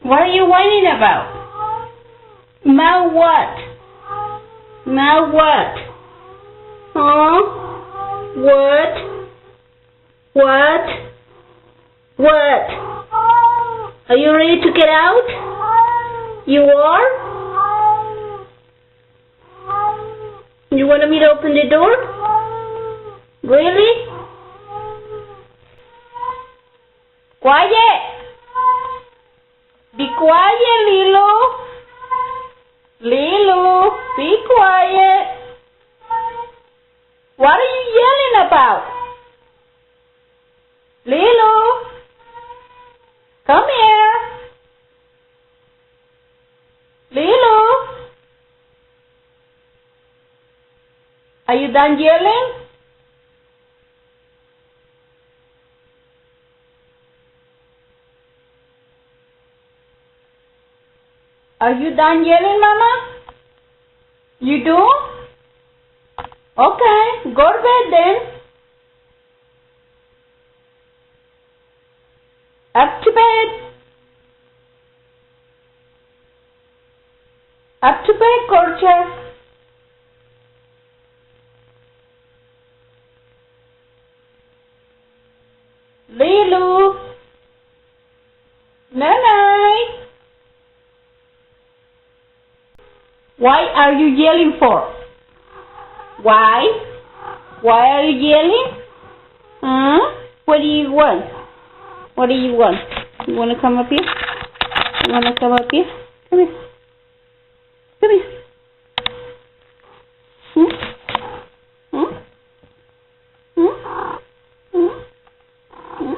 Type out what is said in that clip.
What are you whining about? Now what? Now what? Huh? What? What? What? Are you ready to get out? You are? You want me to open the door? Really? Quiet! Be quiet, Lilouw. Lilouw, be quiet. What are you yelling about? Lilouw, come here. Lilouw, are you done yelling? Are you done yelling, Mama? You do? Okay, go to bed then. Up to bed. Up to bed, Corcha. Lilouw. Night-night. Why are you yelling for? Why? Why are you yelling? Huh? What do you want? What do you want? You want to come up here? You want to come up here? Come here. Come here.